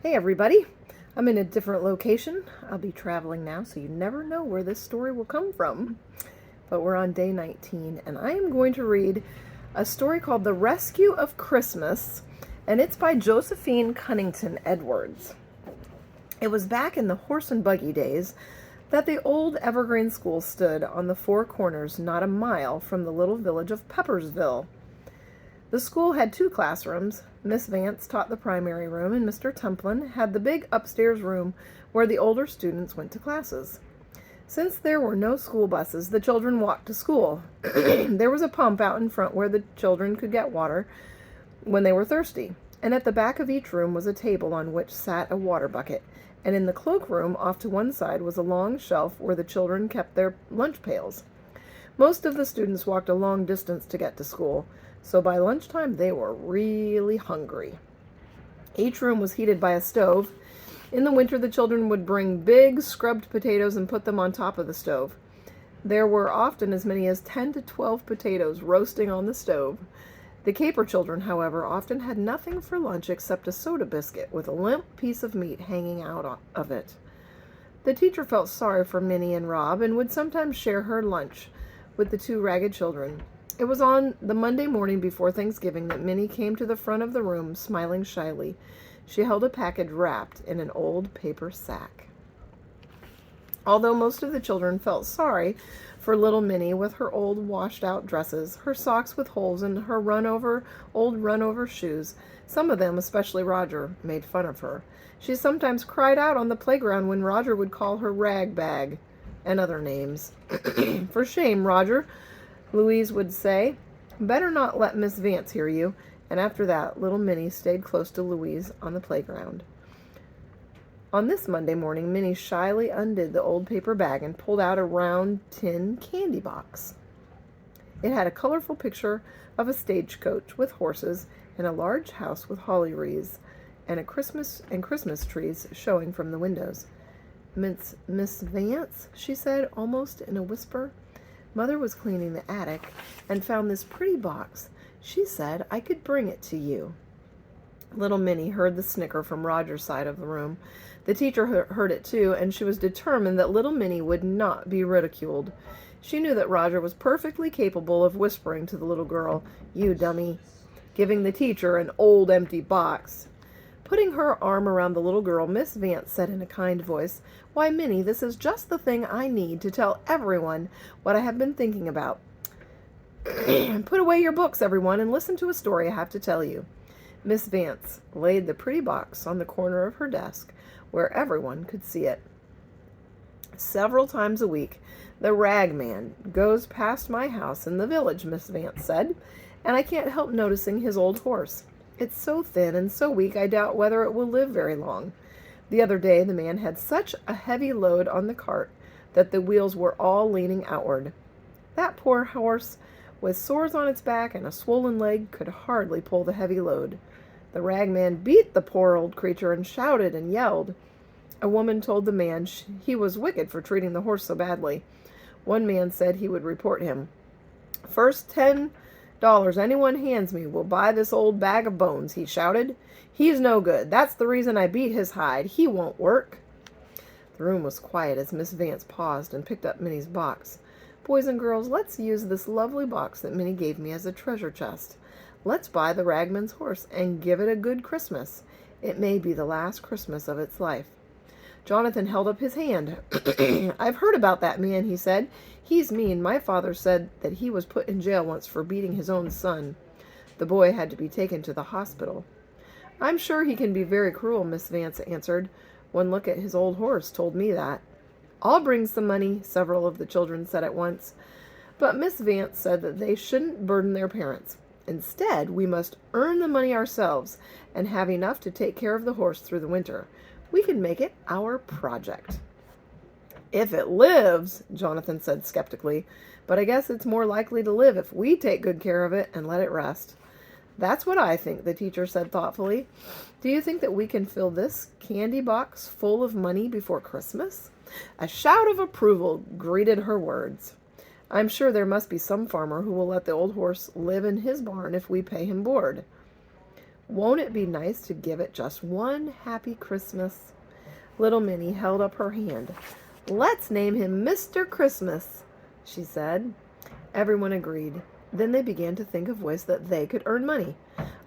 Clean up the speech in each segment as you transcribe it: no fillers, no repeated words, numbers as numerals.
Hey everybody, I'm in a different location. I'll be traveling now, so you never know where this story will come from. But we're on day 19, and I am going to read a story called The Rescue of Christmas, and it's by Josephine Cunnington Edwards. It was back in the horse and buggy days that the old Evergreen School stood on the four corners not a mile from the little village of Peppersville. The school had two classrooms. Miss Vance taught the primary room, and Mr. Templin had the big upstairs room where the older students went to classes. Since there were no school buses, the children walked to school. There was a pump out in front where the children could get water when they were thirsty, and at the back of each room was a table on which sat a water bucket, and in the cloakroom off to one side was a long shelf where the children kept their lunch pails. Most of the students walked a long distance to get to school, so by lunchtime they were really hungry. Each room was heated by a stove. In the winter, the children would bring big scrubbed potatoes and put them on top of the stove. There were often as many as 10 to 12 potatoes roasting on the stove. The Caper children, however, often had nothing for lunch except a soda biscuit with a limp piece of meat hanging out of it. The teacher felt sorry for Minnie and Rob and would sometimes share her lunch with the two ragged children. It was on the Monday morning before Thanksgiving that Minnie came to the front of the room, smiling shyly. She held a package wrapped in an old paper sack. Although most of the children felt sorry for little Minnie with her old washed-out dresses, her socks with holes, and her old run-over shoes, some of them, especially Roger, made fun of her. She sometimes cried out on the playground when Roger would call her rag bag and other names. "For shame, Roger," Louise would say. "Better not let Miss Vance hear you." And after that, little Minnie stayed close to Louise on the playground. On this Monday morning, Minnie shyly undid the old paper bag and pulled out a round tin candy box. It had a colorful picture of a stagecoach with horses and a large house with holly wreaths and Christmas trees showing from the windows. Miss Vance," she said, almost in a whisper. "Mother was cleaning the attic and found this pretty box. She said I could bring it to you." Little Minnie heard the snicker from Roger's side of the room. The teacher heard it too, and she was determined that little Minnie would not be ridiculed. She knew that Roger was perfectly capable of whispering to the little girl, "You dummy," giving the teacher an old empty box. Putting her arm around the little girl, Miss Vance said in a kind voice, "Why, Minnie, this is just the thing I need to tell everyone what I have been thinking about. Put away your books, everyone, and listen to a story I have to tell you." Miss Vance laid the pretty box on the corner of her desk where everyone could see it. "Several times a week, the rag man goes past my house in the village," Miss Vance said, "and I can't help noticing his old horse. It's so thin and so weak I doubt whether it will live very long. The other day the man had such a heavy load on the cart that the wheels were all leaning outward. That poor horse, with sores on its back and a swollen leg, could hardly pull the heavy load. The ragman beat the poor old creature and shouted and yelled. A woman told the man he was wicked for treating the horse so badly. One man said he would report him. "First $10 anyone hands me will buy this old bag of bones," he shouted. "He's no good. That's the reason I beat his hide. He won't work." The room was quiet as Miss Vance paused and picked up Minnie's box. "Boys and girls, let's use this lovely box that Minnie gave me as a treasure chest. Let's buy the ragman's horse and give it a good Christmas. It may be the last Christmas of its life." Jonathan held up his hand. "I've heard about that man," he said. "He's mean. My father said that he was put in jail once for beating his own son. The boy had to be taken to the hospital." "I'm sure he can be very cruel," Miss Vance answered. "One look at his old horse told me that." "I'll bring some money," several of the children said at once. But Miss Vance said that they shouldn't burden their parents. Instead, we must earn the money ourselves and have enough to take care of the horse through the winter. We can make it our project. "If it lives," Jonathan said skeptically, "but I guess it's more likely to live if we take good care of it and let it rest." "That's what I think," the teacher said thoughtfully. "Do you think that we can fill this candy box full of money before Christmas?" A shout of approval greeted her words. "I'm sure there must be some farmer who will let the old horse live in his barn if we pay him board." Won't it be nice to give it just one happy Christmas? Little Minnie held up her hand. Let's name him Mr. Christmas, she said. Everyone agreed. Then they began to think of ways that they could earn money.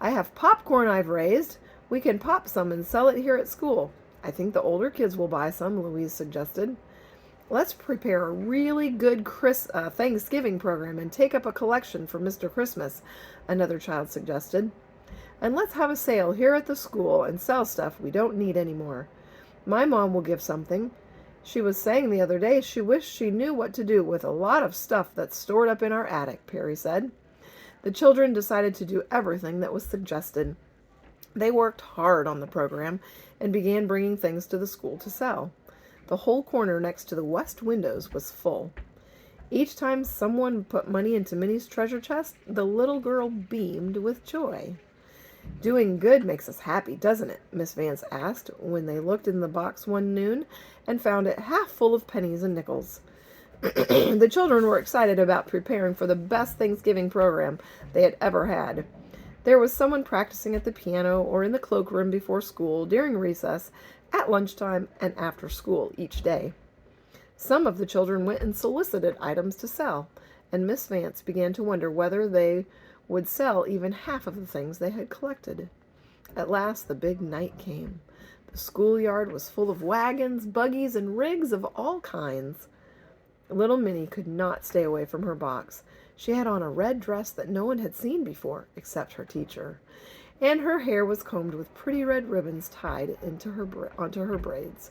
I have popcorn I've raised. We can pop some and sell it here at school. I think the older kids will buy some, Louise suggested. Let's prepare a really good Thanksgiving program and take up a collection for Mr. Christmas, another child suggested. And let's have a sale here at the school and sell stuff we don't need anymore. My mom will give something. She was saying the other day she wished she knew what to do with a lot of stuff that's stored up in our attic, Perry said. The children decided to do everything that was suggested. They worked hard on the program and began bringing things to the school to sell. The whole corner next to the west windows was full. Each time someone put money into Minnie's treasure chest, the little girl beamed with joy. Doing good makes us happy, doesn't it? Miss Vance asked when they looked in the box one noon and found it half full of pennies and nickels. The children were excited about preparing for the best Thanksgiving program they had ever had. There was someone practicing at the piano or in the cloakroom before school, during recess, at lunchtime, and after school each day. Some of the children went and solicited items to sell, and Miss Vance began to wonder whether they would sell even half of the things they had collected. At last the big night came. The schoolyard was full of wagons, buggies, and rigs of all kinds. Little Minnie could not stay away from her box. She had on a red dress that no one had seen before, except her teacher, and her hair was combed with pretty red ribbons tied onto her braids.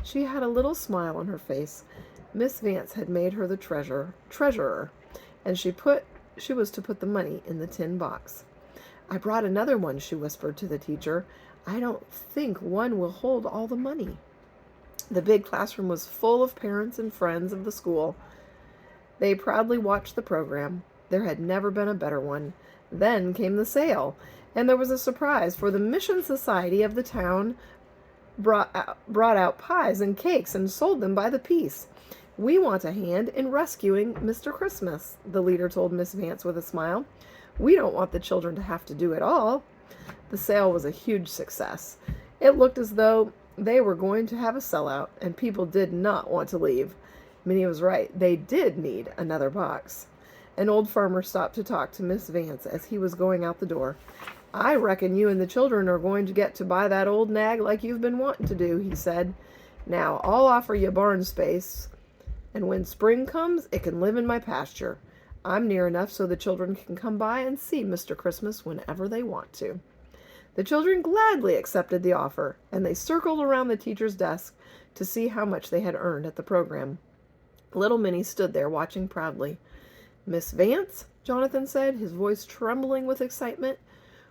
She had a little smile on her face. Miss Vance had made her the treasurer, and she was to put the money in the tin box. I brought another one, she whispered to the teacher. I don't think one will hold all the money. The big classroom was full of parents and friends of the school. They proudly watched the program. There had never been a better one. Then came the sale, and there was a surprise, for the Mission Society of the town brought out pies and cakes and sold them by the piece. We want a hand in rescuing Mr. Christmas, the leader told Miss Vance with a smile. We don't want the children to have to do it all. The sale was a huge success. It looked as though they were going to have a sellout, and people did not want to leave. Minnie was right. They did need another box. An old farmer stopped to talk to Miss Vance as he was going out the door. I reckon you and the children are going to get to buy that old nag like you've been wanting to do, he said. Now, I'll offer you barn space, and when spring comes, it can live in my pasture. I'm near enough so the children can come by and see Mr. Christmas whenever they want to. The children gladly accepted the offer, and they circled around the teacher's desk to see how much they had earned at the program. Little Minnie stood there watching proudly. Miss Vance, Jonathan said, his voice trembling with excitement,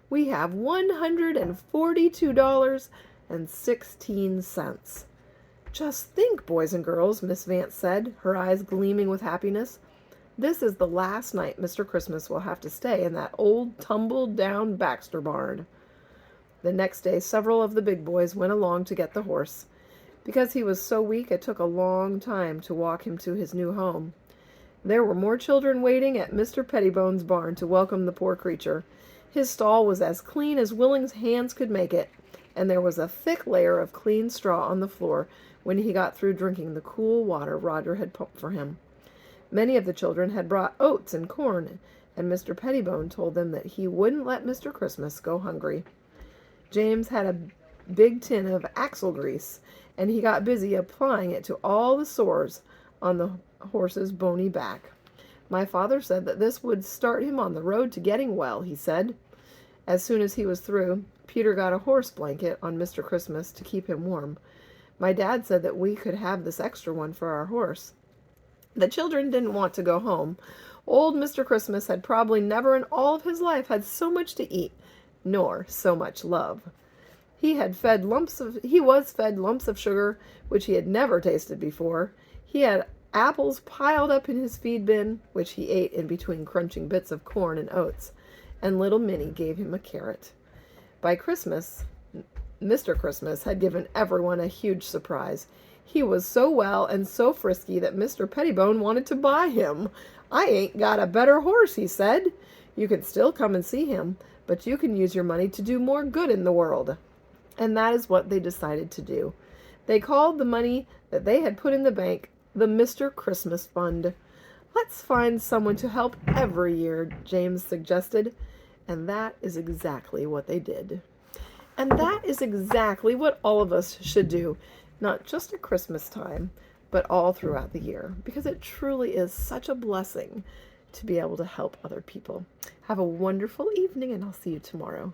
we have $142.16. Just think, boys and girls, Miss Vance said, her eyes gleaming with happiness. This is the last night Mr. Christmas will have to stay in that old tumbled-down Baxter barn. The next day, several of the big boys went along to get the horse. Because he was so weak, it took a long time to walk him to his new home. There were more children waiting at Mr. Pettibone's barn to welcome the poor creature. His stall was as clean as Willing's hands could make it, and there was a thick layer of clean straw on the floor when he got through drinking the cool water Roger had pumped for him. Many of the children had brought oats and corn, and Mr. Pettibone told them that he wouldn't let Mr. Christmas go hungry. James had a big tin of axle grease, and he got busy applying it to all the sores on the horse's bony back. My father said that this would start him on the road to getting well, he said. As soon as he was through, Peter got a horse blanket on Mr. Christmas to keep him warm. My dad said that we could have this extra one for our horse. The children didn't want to go home. Old Mr. Christmas had probably never in all of his life had so much to eat, nor so much love. He was fed lumps of sugar, which he had never tasted before. He had apples piled up in his feed bin, which he ate in between crunching bits of corn and oats, and little Minnie gave him a carrot. By Christmas, Mr. Christmas had given everyone a huge surprise. He was so well and so frisky that Mr. Pettibone wanted to buy him. I ain't got a better horse, he said. You can still come and see him, but you can use your money to do more good in the world. And that is what they decided to do. They called the money that they had put in the bank the Mr. Christmas Fund. Let's find someone to help every year, James suggested. And that is exactly what they did. And that is exactly what all of us should do, not just at Christmas time, but all throughout the year, because it truly is such a blessing to be able to help other people. Have a wonderful evening, and I'll see you tomorrow.